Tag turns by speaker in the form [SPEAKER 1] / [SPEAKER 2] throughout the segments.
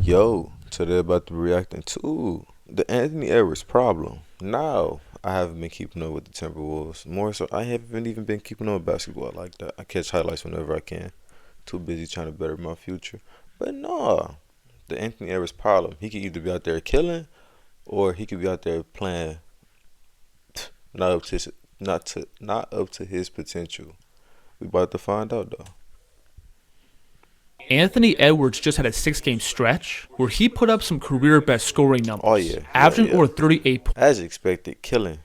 [SPEAKER 1] Yo, today about to be reacting to the Anthony Edwards problem. Now, I haven't been keeping up with the Timberwolves. More so, I haven't even been keeping up with basketball like that. I catch highlights whenever I can. Too busy trying to better my future. But no, the Anthony Edwards problem. He could either be out there killing, or he could be out there playing not up to not up to his potential. We about to find out though.
[SPEAKER 2] Anthony Edwards just had a 6-game stretch where he put up some career-best scoring numbers,
[SPEAKER 1] Oh yeah,
[SPEAKER 2] averaging
[SPEAKER 1] yeah.
[SPEAKER 2] over 38 points
[SPEAKER 1] As expected, killing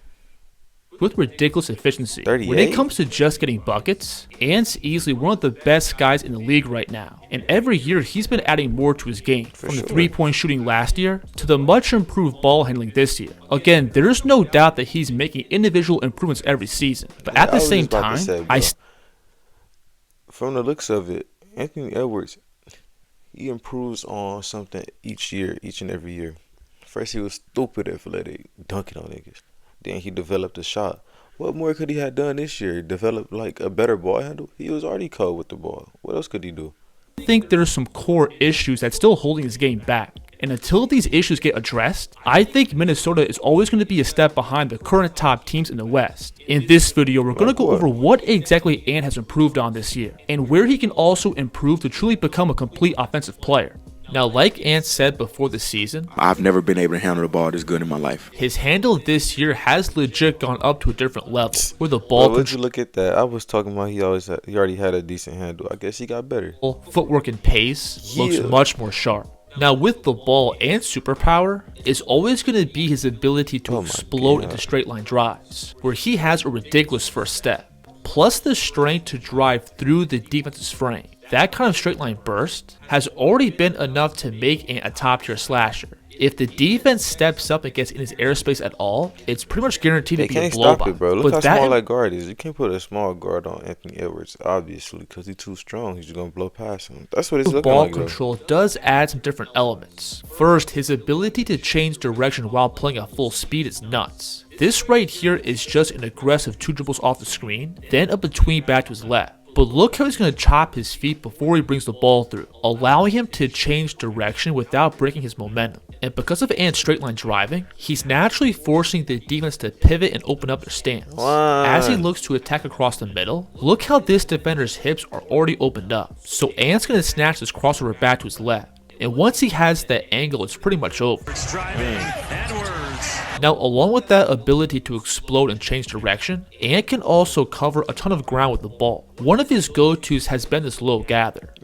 [SPEAKER 2] with ridiculous efficiency.
[SPEAKER 1] 38?
[SPEAKER 2] When it comes to just getting buckets, Ant's easily one of the best guys in the league right now. And every year, he's been adding more to his game, from the
[SPEAKER 1] sure.
[SPEAKER 2] three-point shooting last year to the much-improved ball handling this year. Again, there's no doubt that he's making individual improvements every season. But at
[SPEAKER 1] I
[SPEAKER 2] the
[SPEAKER 1] was
[SPEAKER 2] same
[SPEAKER 1] just about to
[SPEAKER 2] time,
[SPEAKER 1] say, bro, from the looks of it, Anthony Edwards, he improves on something each year, each and every year. First, he was stupid athletic, dunking on niggas. Then he developed a shot. What more could he have done this year? Develop like a better ball handle? He was already cold with the ball. What else could he do?
[SPEAKER 2] I think there's some core issues that's still holding his game back. And until these issues get addressed, I think Minnesota is always going to be a step behind the current top teams in the West. In this video, we're going to go over what exactly Ant has improved on this year, and where he can also improve to truly become a complete offensive player. Now, like Ant said before the season,
[SPEAKER 3] I've never been able to handle the ball this good in my life.
[SPEAKER 2] his handle this year has legit gone up to a different level, where the
[SPEAKER 1] Well,
[SPEAKER 2] ball
[SPEAKER 1] would you look at that? I was talking about he already had a decent handle. I guess he got better.
[SPEAKER 2] control, footwork, and pace looks
[SPEAKER 1] Yeah.
[SPEAKER 2] much more sharp. Now, with the ball and superpower, is always going to be his ability to
[SPEAKER 1] Oh my
[SPEAKER 2] explode
[SPEAKER 1] God.
[SPEAKER 2] into straight line drives, where he has a ridiculous first step, plus the strength to drive through the defense's frame. That kind of straight line burst has already been enough to make Ant a top tier slasher. If the defense steps up and gets in his airspace at all, it's pretty much guaranteed
[SPEAKER 1] They
[SPEAKER 2] to be a
[SPEAKER 1] can't stop
[SPEAKER 2] blowout.
[SPEAKER 1] it, bro. Look
[SPEAKER 2] But
[SPEAKER 1] how
[SPEAKER 2] that
[SPEAKER 1] small that guard is. You can't put a small guard on Anthony Edwards, obviously, because he's too strong. He's just going to blow past him. That's what it's looking
[SPEAKER 2] ball
[SPEAKER 1] like, though.
[SPEAKER 2] control does add some different elements. First, his ability to change direction while playing at full speed is nuts. This right here is just an aggressive 2 dribbles off the screen, then a between back to his left. But look how he's going to chop his feet before he brings the ball through, allowing him to change direction without breaking his momentum. And because of Ant's straight line driving, he's naturally forcing the defense to pivot and open up their stance. As he looks to attack across the middle, look how this defender's hips are already opened up. So Ant's going to snatch this crossover back to his left. And once he has that angle, it's pretty much over. Now, along with that ability to explode and change direction, Ant can also cover a ton of ground with the ball. One of his go-tos has been this low gather.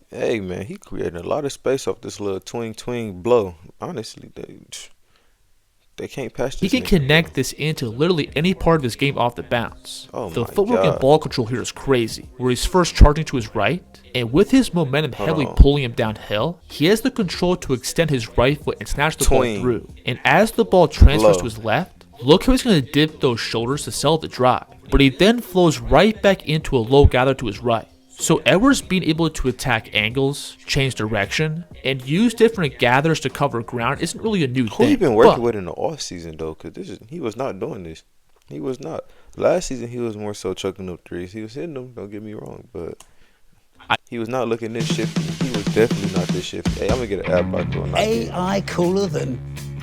[SPEAKER 1] Hey, man, he created a lot of space off this little twing blow. Honestly, they can't pass this.
[SPEAKER 2] He can
[SPEAKER 1] nigga,
[SPEAKER 2] connect
[SPEAKER 1] bro.
[SPEAKER 2] this into literally any part of his game off the bounce.
[SPEAKER 1] Oh
[SPEAKER 2] The
[SPEAKER 1] my
[SPEAKER 2] footwork and
[SPEAKER 1] God.
[SPEAKER 2] ball control here is crazy, where he's first charging to his right, and with his momentum heavily
[SPEAKER 1] on.
[SPEAKER 2] pulling him downhill, he has the control to extend his right foot and snatch the ball
[SPEAKER 1] Twing.
[SPEAKER 2] through. And as the ball transfers
[SPEAKER 1] Blow.
[SPEAKER 2] to his left, look how he's going to dip those shoulders to sell the drive, but he then flows right back into a low gather to his right. So Edwards being able to attack angles, change direction, and use different gathers to cover ground isn't really a new
[SPEAKER 1] Who
[SPEAKER 2] thing.
[SPEAKER 1] he been working
[SPEAKER 2] but
[SPEAKER 1] with in the off season though? Because he was not doing this. He was not. Last season he was more so chucking up threes. He was hitting them. Don't get me wrong, but he was not looking this shifty. He was definitely not this shifty. Hey, I'm gonna get an ad block though.
[SPEAKER 4] AI cooler than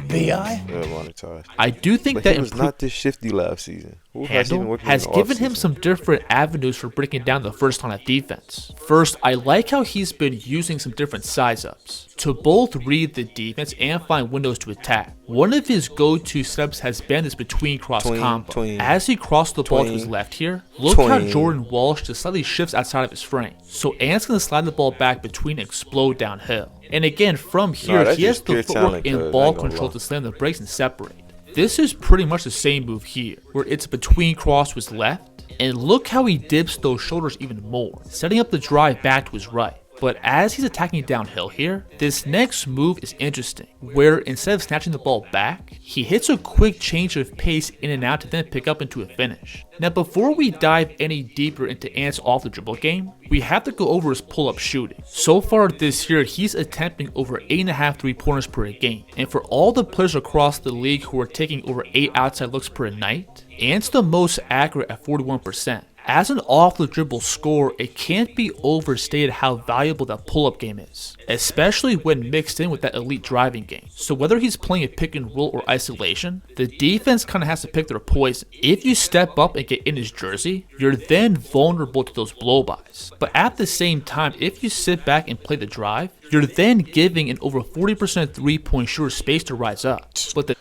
[SPEAKER 4] BI?
[SPEAKER 1] Monetized.
[SPEAKER 2] I do think
[SPEAKER 1] But
[SPEAKER 2] that
[SPEAKER 1] he was not this shifty last season. Who has he been
[SPEAKER 2] handle
[SPEAKER 1] working
[SPEAKER 2] has
[SPEAKER 1] in the
[SPEAKER 2] given him
[SPEAKER 1] offseason?
[SPEAKER 2] some different avenues for breaking down the first line of defense. First, I like how he's been using some different size-ups to both read the defense and find windows to attack. One of his go-to setups has been this between cross
[SPEAKER 1] Tween,
[SPEAKER 2] combo.
[SPEAKER 1] tween,
[SPEAKER 2] As he crossed the ball to his
[SPEAKER 1] tween,
[SPEAKER 2] left here, look how
[SPEAKER 1] tween.
[SPEAKER 2] Jordan Walsh just slightly shifts outside of his frame. So Ant's going to slide the ball back between and explode downhill. And again, from here,
[SPEAKER 1] that's
[SPEAKER 2] he has
[SPEAKER 1] just
[SPEAKER 2] the
[SPEAKER 1] pure
[SPEAKER 2] footwork
[SPEAKER 1] talent,
[SPEAKER 2] and
[SPEAKER 1] cuz, I
[SPEAKER 2] ball
[SPEAKER 1] ain't gonna
[SPEAKER 2] control
[SPEAKER 1] lie.
[SPEAKER 2] to slam the brakes and separate. This is pretty much the same move here, where it's between cross to his left, and look how he dips those shoulders even more, setting up the drive back to his right. But as he's attacking downhill here, this next move is interesting, where instead of snatching the ball back, he hits a quick change of pace in and out to then pick up into a finish. Now before we dive any deeper into Ant's off the dribble game, we have to go over his pull-up shooting. So far this year, he's attempting over 8.5 3-pointers per game, and for all the players across the league who are taking over 8 outside looks per night, Ant's the most accurate at 41%. As an off-the-dribble scorer, it can't be overstated how valuable that pull-up game is, especially when mixed in with that elite driving game. So whether he's playing a pick and roll or isolation, the defense kind of has to pick their poison. If you step up and get in his jersey, you're then vulnerable to those blow-bys. But at the same time, if you sit back and play the drive, you're then giving an over 40% three-point shooter space to rise up. But the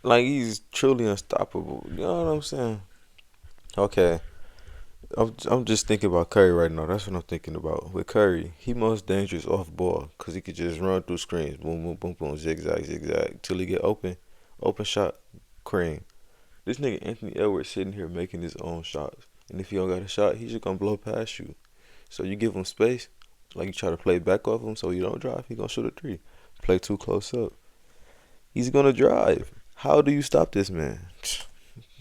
[SPEAKER 1] Like, he's truly unstoppable. You know what I'm saying? Okay. I'm just thinking about Curry right now. That's what I'm thinking about. With Curry, he most dangerous off ball because he could just run through screens. Boom, boom, boom, boom, zigzag, zigzag. Till he get open. Open shot, cream. This nigga Anthony Edwards sitting here making his own shots. And if he don't got a shot, he's just going to blow past you. So you give him space. Like, you try to play back off him so you don't drive. He going to shoot a three. Play too close up. He's going to drive. How do you stop this man?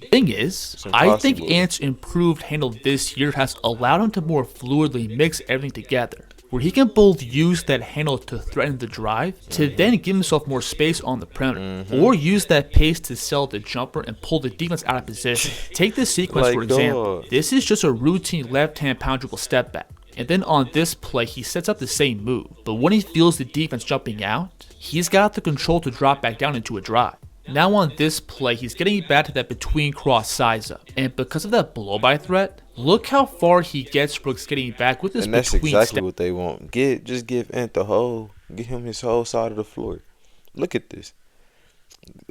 [SPEAKER 2] thing is, I think Ant's improved handle this year has allowed him to more fluidly mix everything together, where he can both use that handle to threaten the drive, to then give himself more space on the perimeter, or use that pace to sell the jumper and pull the defense out of position. Take this sequence for example. This is just a routine left-hand pound dribble step back. And then on this play, he sets up the same move, but when he feels the defense jumping out, he's got the control to drop back down into a drive. Now on this play, he's getting back to that between cross size up, and because of that blow-by threat, look how far he gets Brooks getting back with this between step.
[SPEAKER 1] And that's exactly what they want. Just give Ant the whole, give him his whole side of the floor. Look at this.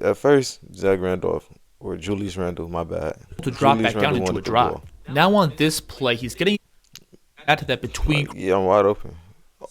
[SPEAKER 1] At first, Zach Randolph, or Julius Randle, my bad.
[SPEAKER 2] To drop back down into a drive. Now on this play, he's getting back to that between
[SPEAKER 1] yeah, I'm wide open.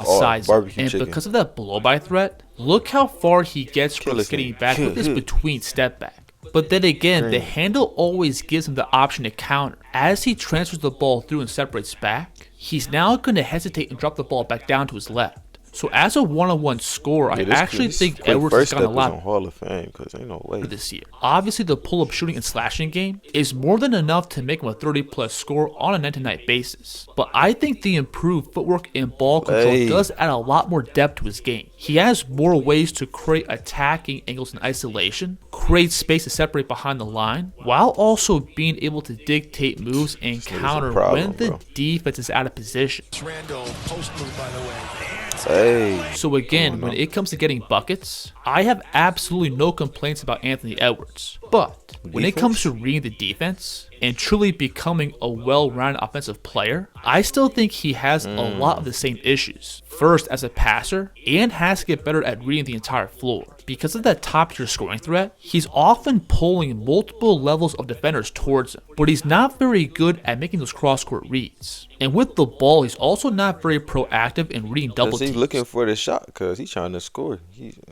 [SPEAKER 2] Size up. And chicken. Because of that blow-by threat, look how far he gets Brooks getting back with this between step back. But then again, the handle always gives him the option to counter. As he transfers the ball through and separates back, he's now going to hesitate and drop the ball back down to his left. So as a one-on-one scorer, I actually think Edwards has gotten a lot
[SPEAKER 1] Hall of Fame because ain't no way
[SPEAKER 2] this year. Obviously, the pull-up shooting and slashing game is more than enough to make him a 30-plus scorer on a night-to-night basis. But I think the improved footwork and ball control does add a lot more depth to his game. He has more ways to create attacking angles in isolation, create space to separate behind the line, while also being able to dictate moves and counter when the defense is out of position.
[SPEAKER 5] Randall, post move, by the way.
[SPEAKER 2] So again, when it comes to getting buckets, I have absolutely no complaints about Anthony Edwards. But when it comes to reading the defense and truly becoming a well-rounded offensive player, I still think he has a lot of the same issues. First, as a passer, and has to get better at reading the entire floor. Because of that top-tier scoring threat, he's often pulling multiple levels of defenders towards him, but he's not very good at making those cross-court reads. And with the ball, he's also not very proactive in reading double teams.
[SPEAKER 1] He's looking for the shot because he's trying to score.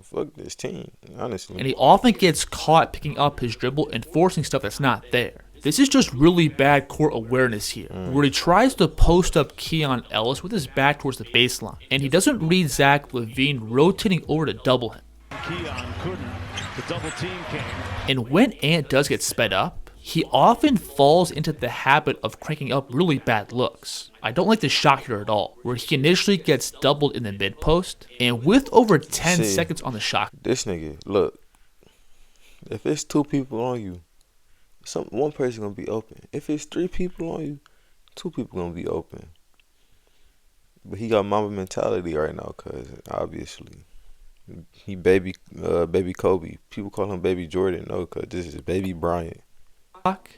[SPEAKER 1] Fuck this team, honestly.
[SPEAKER 2] And he often gets caught picking up his dribble and forcing stuff that's not there. This is just really bad court awareness here, where he tries to post up Keon Ellis with his back towards the baseline, and he doesn't read Zach LaVine rotating over to double him.
[SPEAKER 5] Keon couldn't. The double team came.
[SPEAKER 2] And when Ant does get sped up, he often falls into the habit of cranking up really bad looks. I don't like the shot here at all, where he initially gets doubled in the mid post, and with over 10 seconds on the shot.
[SPEAKER 1] This nigga, look, if it's two people on you, one person gonna be open. If it's three people on you, two people gonna be open. But he got mama mentality right now, cause obviously he baby Kobe. People call him baby Jordan, no, cause this is baby Bryant.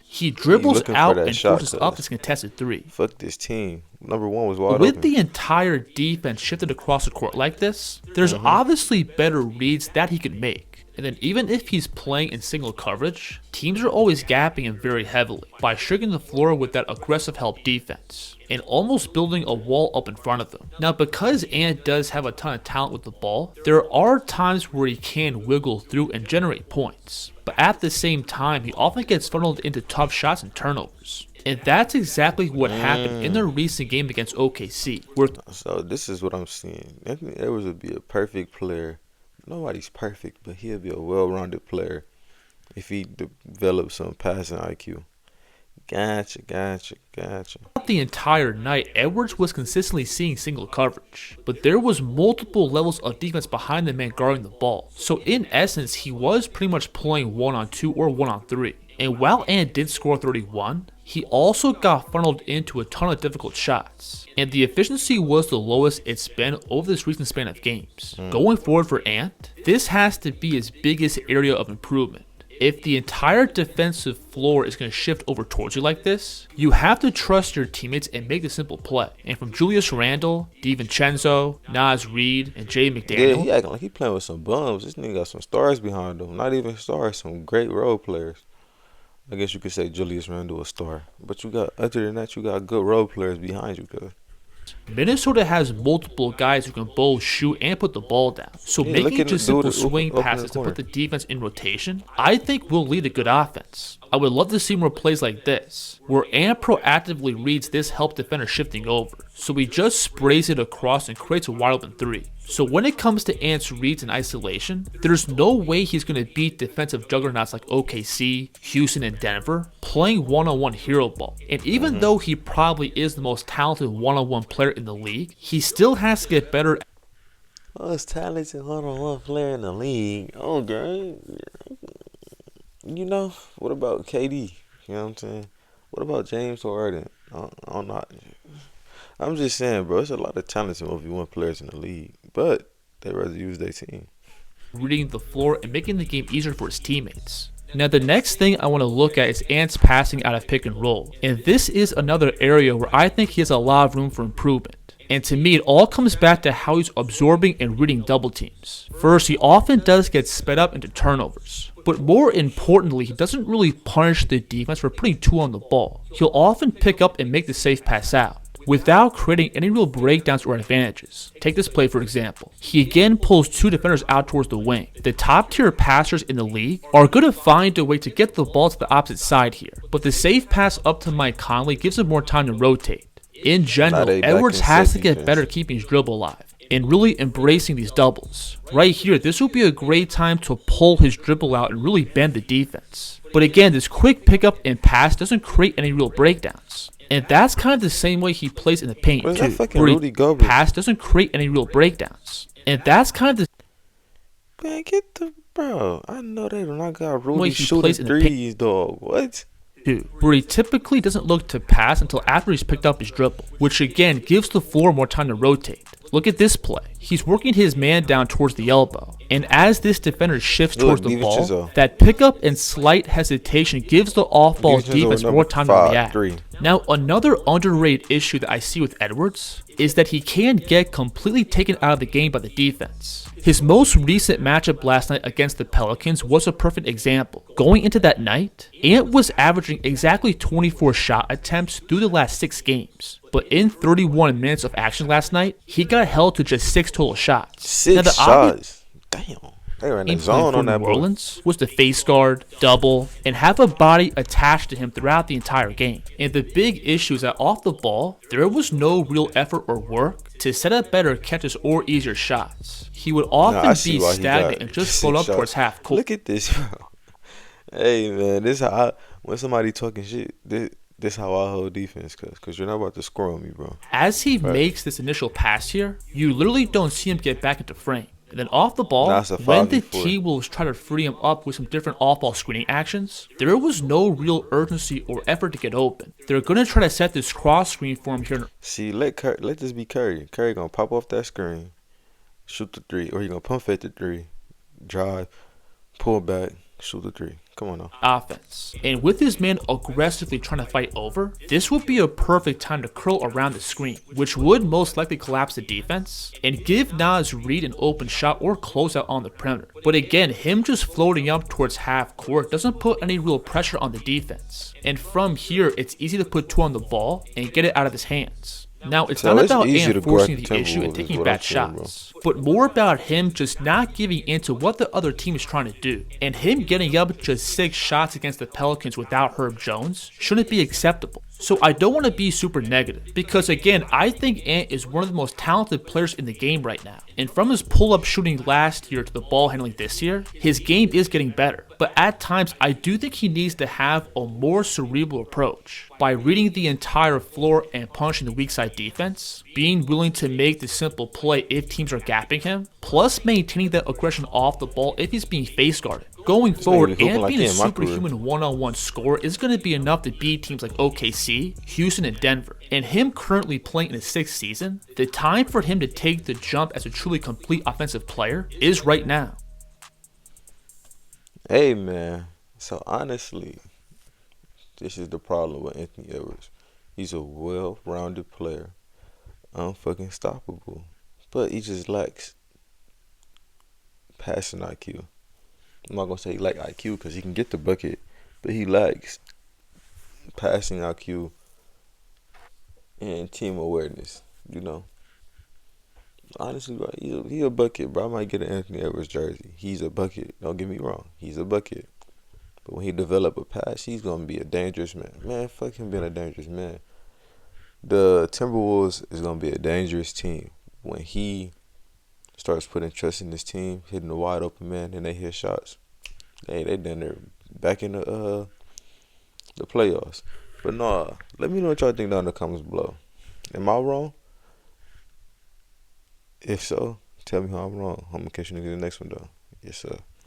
[SPEAKER 2] He dribbles out and forces up his contested three.
[SPEAKER 1] Fuck this team. Number one was wide
[SPEAKER 2] With
[SPEAKER 1] open.
[SPEAKER 2] the entire defense shifted across the court like this, there's obviously better reads that he could make. And then even if he's playing in single coverage, teams are always gapping him very heavily by shrinking the floor with that aggressive help defense and almost building a wall up in front of them. Now, because Ant does have a ton of talent with the ball, there are times where he can wiggle through and generate points. But at the same time, he often gets funneled into tough shots and turnovers. And that's exactly what happened in the recent game against OKC.
[SPEAKER 1] So this is what I'm seeing. Anthony Edwards would be a perfect player. Nobody's perfect, but he'll be a well-rounded player if he develops some passing IQ. Gotcha.
[SPEAKER 2] The entire night, Edwards was consistently seeing single coverage, but there was multiple levels of defense behind the man guarding the ball. So in essence, he was pretty much playing 1-on-2 or 1-on-3. And while Ant did score 31, he also got funneled into a ton of difficult shots, and the efficiency was the lowest it's been over this recent span of games. Going forward for Ant, this has to be his biggest area of improvement. If the entire defensive floor is going to shift over towards you like this, you have to trust your teammates and make the simple play. And from Julius Randle, DiVincenzo, Naz Reid, and Jay
[SPEAKER 1] Yeah,
[SPEAKER 2] McDaniel,
[SPEAKER 1] he acting like he playing with some bums. This nigga got some stars behind him. Not even stars, some great role players. I guess you could say Julius Randle a star. But you got, other than that, you got good role players behind you, cuz.
[SPEAKER 2] Minnesota has multiple guys who can both shoot and put the ball down. So
[SPEAKER 1] Yeah, look
[SPEAKER 2] making
[SPEAKER 1] at
[SPEAKER 2] just
[SPEAKER 1] the dude
[SPEAKER 2] simple
[SPEAKER 1] that
[SPEAKER 2] swing
[SPEAKER 1] open the
[SPEAKER 2] passes to
[SPEAKER 1] corner.
[SPEAKER 2] put the defense in rotation, I think will lead to good offense. I would love to see more plays like this, where Ant proactively reads this help defender shifting over, so he just sprays it across and creates a wide open three. So when it comes to Ant's reads in isolation, there's no way he's going to beat defensive juggernauts like OKC, Houston, and Denver playing one-on-one hero ball. And even though he probably is the most talented one-on-one player in the league, he still has to get better.
[SPEAKER 1] Most talented one-on-one player in the league. Okay. You know, what about KD? You know what I'm saying? What about James Harden? I'm not. I'm just saying, bro, there's a lot of talented 1v1 players in the league, but they rather use their team.
[SPEAKER 2] Reading the floor and making the game easier for his teammates. Now the next thing I want to look at is Ant's passing out of pick and roll, and this is another area where I think he has a lot of room for improvement. And to me, it all comes back to how he's absorbing and reading double teams. First, he often does get sped up into turnovers, but more importantly, he doesn't really punish the defense for putting two on the ball. He'll often pick up and make the safe pass out, without creating any real breakdowns or advantages. Take this play for example. He again pulls two defenders out towards the wing. The top tier passers in the league are going to find a way to get the ball to the opposite side here, but the safe pass up to Mike Conley gives him more time to rotate. In general, Edwards has to get better at keeping his dribble alive and really embracing these doubles. Right here, this would be a great time to pull his dribble out and really bend the defense. But again, this quick pickup and pass doesn't create any real breakdowns. And that's kind of the same way he plays in the paint
[SPEAKER 1] Where's
[SPEAKER 2] too,
[SPEAKER 1] that fucking
[SPEAKER 2] where
[SPEAKER 1] Rudy Gobert?
[SPEAKER 2] pass doesn't create any real breakdowns. And that's kind of the
[SPEAKER 1] Man, get the bro. I know they do not got
[SPEAKER 2] Way
[SPEAKER 1] Rudy
[SPEAKER 2] he
[SPEAKER 1] shooting
[SPEAKER 2] plays in the paint.
[SPEAKER 1] threes, dog. What?
[SPEAKER 2] too, where he typically doesn't look to pass until after he's picked up his dribble, which again gives the floor more time to rotate. Look at this play. He's working his man down towards the elbow, and as this defender shifts towards the ball,
[SPEAKER 1] DiVincenzo.
[SPEAKER 2] that pickup and slight hesitation gives the off-ball
[SPEAKER 1] DiVincenzo
[SPEAKER 2] defense
[SPEAKER 1] number
[SPEAKER 2] more time to
[SPEAKER 1] 5,
[SPEAKER 2] react.
[SPEAKER 1] 3.
[SPEAKER 2] Now, another underrated issue that I see with Edwards is that he can get completely taken out of the game by the defense. His most recent matchup last night against the Pelicans was a perfect example. Going into that night, Ant was averaging exactly 24 shot attempts through the last 6 games. But in 31 minutes of action last night, he got held to just 6 total shots.
[SPEAKER 1] 6 shots. Damn. They were in the
[SPEAKER 2] Game plan
[SPEAKER 1] zone
[SPEAKER 2] for
[SPEAKER 1] on that
[SPEAKER 2] New
[SPEAKER 1] boy.
[SPEAKER 2] Orleans was to face guard, double, and have a body attached to him throughout the entire game. And the big issue is that off the ball, there was no real effort or work to set up better catches or easier shots. He would often
[SPEAKER 1] I see
[SPEAKER 2] be
[SPEAKER 1] why he
[SPEAKER 2] stagnant
[SPEAKER 1] got
[SPEAKER 2] and just
[SPEAKER 1] 6
[SPEAKER 2] float up
[SPEAKER 1] shots.
[SPEAKER 2] towards half court.
[SPEAKER 1] Look at this, bro. Hey, man, this how when somebody talking shit, this how I hold defense, cause you're not about to score on me, bro.
[SPEAKER 2] As he makes this initial pass here, you literally don't see him get back into frame. And then off the ball,
[SPEAKER 1] That's a
[SPEAKER 2] when the
[SPEAKER 1] 5v4.
[SPEAKER 2] team will try to free him up with some different off-ball screening actions, there was no real urgency or effort to get open. They're going to try to set this cross screen for him here.
[SPEAKER 1] See, let this be Curry. Curry gonna pop off that screen, shoot the 3, or he gonna pump fake the 3, drive, pull back, shoot the 3. Come on now.
[SPEAKER 2] Offense. And with his man aggressively trying to fight over, this would be a perfect time to curl around the screen, which would most likely collapse the defense and give Naz Reid an open shot or closeout on the perimeter. But again, him just floating up towards half court doesn't put any real pressure on the defense. And from here, it's easy to put 2 on the ball and get it out of his hands. Now, it's
[SPEAKER 1] So
[SPEAKER 2] not
[SPEAKER 1] it's
[SPEAKER 2] about
[SPEAKER 1] easy to
[SPEAKER 2] Ant
[SPEAKER 1] guard
[SPEAKER 2] forcing
[SPEAKER 1] the
[SPEAKER 2] the issue and
[SPEAKER 1] Timberwolves is
[SPEAKER 2] taking
[SPEAKER 1] what
[SPEAKER 2] bad
[SPEAKER 1] I'm saying, bro.
[SPEAKER 2] shots, but more about him just not giving in to what the other team is trying to do. And him getting up just 6 shots against the Pelicans without Herb Jones shouldn't be acceptable. So I don't want to be super negative, because again, I think Ant is one of the most talented players in the game right now. And from his pull-up shooting last year to the ball handling this year, his game is getting better. But at times, I do think he needs to have a more cerebral approach by reading the entire floor and punishing the weak side defense, being willing to make the simple play if teams are gapping him, plus maintaining that aggression off the ball if he's being face guarded. Going forward,
[SPEAKER 1] hooping
[SPEAKER 2] and
[SPEAKER 1] like
[SPEAKER 2] being
[SPEAKER 1] he
[SPEAKER 2] a
[SPEAKER 1] in my career.
[SPEAKER 2] superhuman one-on-one scorer is going to be enough to beat teams like OKC, Houston, and Denver. And him currently playing in his 6th season, the time for him to take the jump as a truly complete offensive player is right now.
[SPEAKER 1] Hey, man. So, honestly, this is the problem with Anthony Edwards. He's a well-rounded player. Unfucking stoppable. But he just lacks passing IQ. I'm not going to say he lacks IQ because he can get the bucket. But he lacks passing IQ and team awareness, you know. Honestly, bro, he a bucket, bro. I might get an Anthony Edwards jersey. He's a bucket. Don't get me wrong. He's a bucket. But when he develop a pass, he's going to be a dangerous man. Man, fuck him being a dangerous man. The Timberwolves is going to be a dangerous team when he starts putting trust in this team, hitting the wide open man, and they hit shots. Hey, they done there back in the playoffs. But nah, let me know what y'all think down in the comments below. Am I wrong? If so, tell me how I'm wrong. I'm going to catch you niggas in the next one, though. Yes, sir.